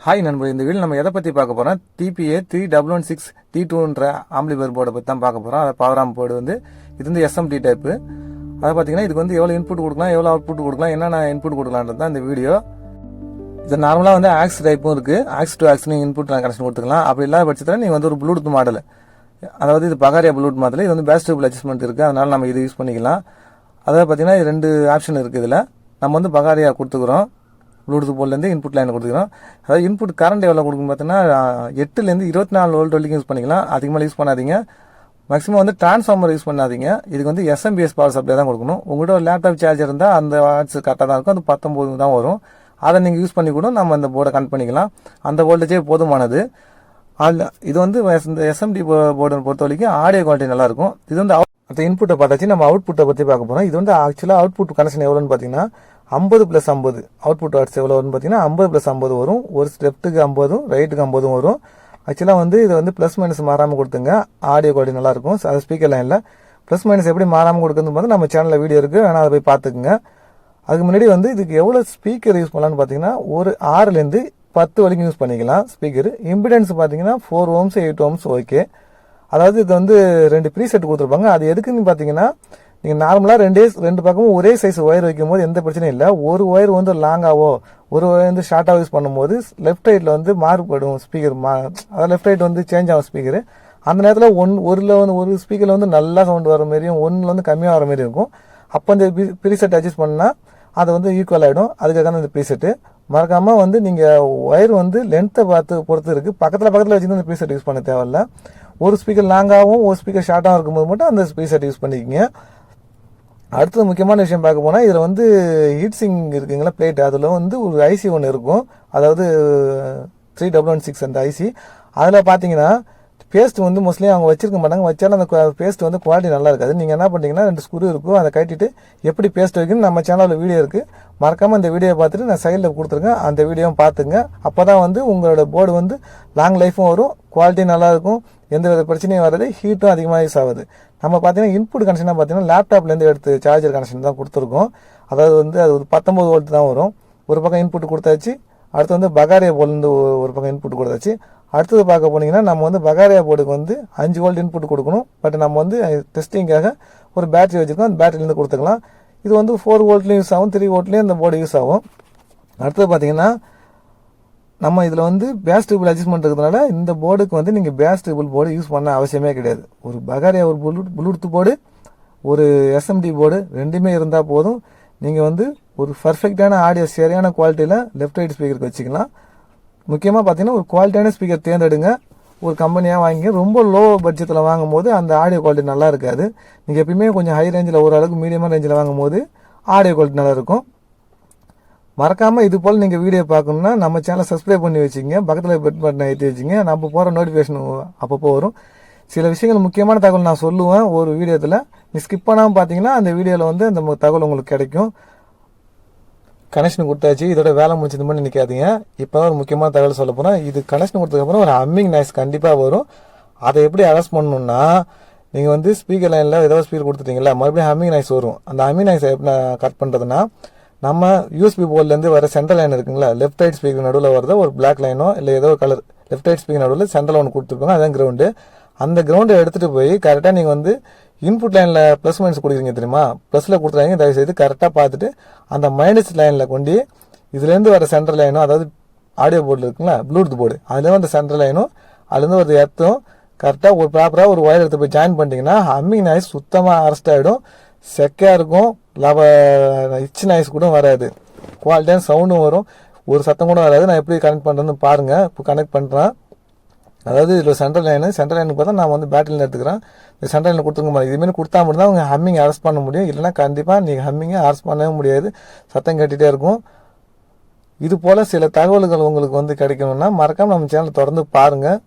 Hi நண்பர், இந்த video நம்ம எதை பற்றி பார்க்க போகிறோம்? டிபிஏ 3116 T2ன்ற ஆம்பிளிஃபையர் போர்டை பற்றி தான் பார்க்க போகிறோம். அதை பவர் ஆம்ப் போர்டு இது வந்து எஸ்எம்டி டைப்பு. அதை பார்த்தீங்கன்னா இதுக்கு எவ்வளோ இன்புட் கொடுக்கலாம், எவ்வளோ அவுட்புட் கொடுக்கலாம், என்னென்ன இன்புட் கொடுக்கலான்றது தான் இந்த வீடியோ. இது நார்மலாக ஆக்ஸ் டைப்பும் இருக்குது. ஆக்ஸ் டு ஆக்ஸ் நீங்கள் இன்புட் கனெக்ஷன் கொடுத்துக்கலாம். அப்படி இல்லாத பட்சத்தில் நீங்கள் ஒரு ப்ளூடூத் மாடல், அதாவது இது பகாரியா ப்ளூடூத் மாடல். இது பேஸ் டியூபிள் அட்ஜஸ்ட்மெண்ட் இருக்குது, அதனால் நம்ம இது யூஸ் பண்ணிக்கலாம். அதாவது பார்த்தீங்கன்னா இது 2 ஆப்ஷன் இருக்குது. இதில் நம்ம பகாரியா கொடுத்துக்கிறோம், ப்ளூடூத் போர்ட்லேருந்து இன்புட் லைன் கொடுத்துக்கிறோம். அதாவது இன்புட் கரண்ட் எவ்வளோ கொடுக்கும் பார்த்தீங்கன்னா 8லேருந்து 24 வோல்ட் வரைக்கும் யூஸ் பண்ணிக்கலாம். அதிகமாக யூஸ் பண்ணாதீங்க. மேக்ஸிமம் டிரான்ஸ்ஃபார்மர் யூஸ் பண்ணாதீங்க. இதுக்கு எஸ்எம்பிஎஸ் பவர் சப்ளை தான் கொடுக்கணும். உங்கள்கிட்ட ஒரு லேப்டாப் சார்ஜர் இருந்தால் அந்த வாட்ஸ் கரெக்டாக தான் இருக்கும். அது 19 தான் வரும். அதை நீங்கள் யூஸ் பண்ணி கூட நம்ம அந்த போர்டை கனெக்ட் பண்ணிக்கலாம். அந்த வோல்டேஜே போதுமானது. இது இந்த எஸ்எம்டி போர்டை பொறுத்த வரைக்கும் ஆடியோ குவாலிட்டி நல்லாயிருக்கும். இது அந்த இன்புட்டை பார்த்தாச்சு. நம்ம அவுட்புட்டை பற்றி பார்க்க போகிறோம். இது ஆக்சுவலாக அவுட்புட் கனெக்ஷன் எவ்வளோன்னு பார்த்தீங்கன்னா 50+50 அவுட்புட் வாட்ஸ் எவ்வளோ வரும்னு பார்த்தீங்கன்னா 50+50 வரும். ஒரு லெஃப்ட்டுக்கு 50, ரைட்டுக்கு 50 வரும். ஆக்சுவலாக இது ப்ளஸ் மைனஸ் மாறாமல் கொடுத்துங்க. ஆடியோ குவாலிட்டி நல்லாயிருக்கும். அது ஸ்பீக்கர் லைனில் ப்ளஸ் மைனஸ் எப்படி மாறாமல் கொடுக்குறது பார்த்து நம்ம சேனலில் வீடியோ இருக்குது, ஆனால் அதை போய் பார்த்துக்குங்க. அதுக்கு முன்னாடி இதுக்கு எவ்வளோ ஸ்பீக்கர் யூஸ் பண்ணலான்னு பார்த்தீங்கன்னா ஒரு 6லேருந்து 10 வரைக்கும் யூஸ் பண்ணிக்கலாம் ஸ்பீக்கர். இம்பிடன்ஸ் பார்த்தீங்கன்னா 4 ohms 8 ohms ஓகே. அதாவது இது 2 ப்ரீசெட் கொடுத்துருப்பாங்க. அது எதுக்குன்னு பார்த்தீங்கன்னா நீங்கள் நார்மலாக ரெண்டு பக்கமும் ஒரே சைஸ் ஒயர் வைக்கும் போது எந்த பிரச்சனையும் இல்லை. ஒரு ஒயர் லாங்காவோ ஒரு ஒயர் ஷார்ட்டாக யூஸ் பண்ணும்போது லெஃப்ட் ரைட்டில் மாறுபடும் ஸ்பீக்கர். அதாவது லெஃப்ட் ரைட் சேஞ்ச் ஆகும் ஸ்பீக்கர். அந்த நேரத்தில் ஒரு ஸ்பீக்கரில் நல்லா சவுண்ட் வர மாதிரியும் ஒன்றில் கம்மியாக வர மாதிரி இருக்கும். அப்போ இந்த ப்ரீசெட் அட்ஜஸ்ட் பண்ணால் அது ஈக்குவல் ஆகிடும். அதுக்காக தான் இந்த ப்ரீசெட்டு. மறக்காமல் நீங்கள் ஒயர் லென்த்தை பொறுத்து இருக்குது. பக்கத்தில் வச்சுருந்து இந்த ப்ரீசெட் யூஸ் பண்ண தேவையில்ல. ஒரு ஸ்பீக்கர் லாங்காகவும் ஒரு ஸ்பீக்கர் ஷார்ட்டாகவும் இருக்கும்போது மட்டும் அந்த ப்ரீசெட் யூஸ் பண்ணிக்கிங்க. அடுத்தது முக்கியமான விஷயம் பார்க்க போனால் இதில் ஹீட்ஸிங் இருக்குங்களா பிளேட், அதில் ஒரு ஐசி ஒன்று இருக்கும். அதாவது 3116 அந்த ஐசி. அதில் பார்த்தீங்கன்னா பேஸ்ட் மோஸ்ட்லி அவங்க வச்சிருக்க மாட்டாங்க. வச்சாலும் அந்த பேஸ்ட் குவாலிட்டி நல்லா இருக்காது. நீங்கள் என்ன பண்ணுறீங்கன்னா 2 ஸ்க்ரூ இருக்கும், அதை கட்டிட்டு எப்படி பேஸ்ட் வைக்கணும்னு நம்ம சேனலில் வீடியோ இருக்குது. மறக்காமல் அந்த வீடியோவை பார்த்துட்டு நான் சைடில் கொடுத்துருக்கேன், அந்த வீடியோவும் பார்த்துங்க. அப்போ தான் உங்களோட போர்டு லாங் லைஃபும் வரும், குவாலிட்டி நல்லாயிருக்கும், எந்த வித பிரச்சனையும் வராது, ஹீட்டும் அதிகமாக யூஸ் ஆகுது. நம்ம பார்த்தீங்கன்னா இன்புட் கனெக்ஷனாக பார்த்தீங்கன்னா லேப்டாப்லேருந்து எடுத்து சார்ஜர் கனெக்ஷன் தான் கொடுத்துருக்கோம். அதாவது அது 19 வோல்ட் தான் வரும். ஒரு பக்கம் இன்புட் கொடுத்தாச்சு. அடுத்து பகாரியா போர்டுலேருந்து ஒரு பக்கம் இன்புட் கொடுத்தாச்சு. அடுத்தது பார்க்க போனீங்கன்னா நம்ம பகாரியா போர்டுக்கு 5 வோல்ட் இன்புட் கொடுக்கணும். பட் நம்ம டெஸ்டிங்காக ஒரு பேட்டரி வச்சுருக்கோம், அந்த பேட்டரிலேருந்து கொடுத்துக்கலாம். இது 4 வோல்ட்லேயும் யூஸ் ஆகும், 3 வோல்ட்லேயும் இந்த போர்டு யூஸ் ஆகும். அடுத்தது பார்த்தீங்கன்னா நம்ம இதில் பேஸ் டியூபிள் அட்ஜஸ்ட்மெண்ட் இருக்கிறதுனால இந்த போர்டுக்கு நீங்கள் பேஸ் டியூபிள் போர்டு யூஸ் பண்ண அவசியமே கிடையாது. ஒரு பகாரியா ஒரு ப்ளூடூத் போர்டு, ஒரு எஸ்எம்டி போர்டு ரெண்டுமே இருந்தால் போதும். நீங்கள் ஒரு பர்ஃபெக்டான ஆடியோ சரியான குவாலிட்டியில் லெஃப்ட் ரைட் ஸ்பீக்கருக்கு வச்சுக்கலாம். முக்கியமாக பார்த்தீங்கன்னா ஒரு குவாலிட்டியான ஸ்பீக்கர் தேர்ந்தெடுங்க. ஒரு கம்பெனியாக வாங்கி ரொம்ப லோ பட்ஜெட்டில் வாங்கும் போது அந்த ஆடியோ குவாலிட்டி நல்லா இருக்காது. நீங்கள் எப்பயுமே கொஞ்சம் ஹை ரேஞ்சில், ஓரளவுக்கு மீடியமான ரேஞ்சில் வாங்கும் போது ஆடியோ குவாலிட்டி நல்லா இருக்கும். மறக்காமல் இது போல் நீங்கள் வீடியோ பார்க்கணுன்னா நம்ம சேனலை சப்ஸ்கிரைப் பண்ணி வச்சுங்க, பக்கத்தில் பெட் பட்டனை ஏற்றி வச்சுங்க. நம்ம போகிற நோட்டிஃபிகேஷன் அப்பப்போ வரும். சில விஷயங்கள் முக்கியமான தகவல் நான் சொல்லுவேன் ஒரு வீடியோவில். நீ ஸ்கிப் பண்ணாமல் பார்த்தீங்கன்னா அந்த வீடியோவில் அந்த தகவல் உங்களுக்கு கிடைக்கும். கனெக்ஷன் கொடுத்தாச்சு, இதோட வேலை முடிச்சது மாதிரி நினைக்காதீங்க. இப்போ தான் ஒரு முக்கியமான தகவல் சொல்ல போகிறேன். இது கனெக்ஷன் கொடுத்ததுக்கப்புறம் ஒரு ஹம்மிங் நாய்ஸ் கண்டிப்பாக வரும். அதை எப்படி அரெஸ்ட் பண்ணணும்னா நீங்கள் ஸ்பீக்கர் லைனில் ஏதாவது ஸ்பீக்கர் கொடுத்துட்டீங்களா, மறுபடியும் ஹம்மிங் நாய்ஸ் வரும். அந்த ஹம்மிங் நாய்ஸை எப்படி கட் பண்ணுறதுன்னா நம்ம யூஎஸ்பி போர்ட்லேருந்து வர சென்ட்ரல் லைன் இருக்குங்களா, லெஃப்ட் ரைட் ஸ்பீக்கர் நடுவில் வரத ஒரு பிளாக் லைனோ இல்லை ஏதோ ஒரு கலர் லெஃப்ட் ரைட் ஸ்பீக்கர் நடுவில் சென்ட்ரல் ஒன்று கொடுத்துருப்பாங்க, அதான் கிரவுண்டு. அந்த கிரவுண்டை எடுத்துகிட்டு போய் கரெக்டாக நீங்கள் இன்புட் லைனில் ப்ளஸ் மைனஸ் கொடுக்குறீங்க தெரியுமா, ப்ளஸில் கொடுத்துறாங்க. தயவுசெய்து கரெக்டாக பார்த்துட்டு அந்த மைனஸ் லைனில் கொண்டு இதுலேருந்து வர சென்ட்ரல் லைனோ, அதாவது ஆடியோ போர்டில் இருக்குங்களா ப்ளூடூத் போர்டு, அதுலேருந்து அந்த சென்ட்ரல் லைனும் அதுலேருந்து ஒரு எர்த்தும் கரெக்டாக ஒரு ப்ராப்பராக ஒரு ஒயர் எடுத்து போய் ஜாயின் பண்ணிட்டீங்கன்னா ஹம்மிங் நாய்ஸ் சுத்தமாக அரெஸ்ட் ஆகிடும். செக்கையாக இருக்கும். இச் நாய்ஸ் கூட வராது, குவாலிட்டியான சவுண்டும் வரும், ஒரு சத்தம் கூட வராது. நான் எப்படி கனெக்ட் பண்ணுறேன்னு பாருங்கள். இப்போ கனெக்ட் பண்ணுறேன். அதாவது இதில் சென்ட்ரல் லைனுக்கு பார்த்தா நான் பேட்டரியில் எடுத்துக்கிறேன். இந்த சென்ட்ரல் லைனில் கொடுத்துருக்க மாதிரி இதுமாரி கொடுத்தா மட்டும் தான் அவங்க ஹம்மிங் அரெஸ்ட் பண்ண முடியும். இல்லைனா கண்டிப்பாக நீங்கள் ஹம்மிங்கை அரெஸ்ட் பண்ணவே முடியாது, சத்தம் கேட்டுகிட்டே இருக்கும். இது போல் சில தகவல்கள் உங்களுக்கு கிடைக்கணும்னா மறக்காமல் நம்ம சேனலை தொடர்ந்து பாருங்கள்.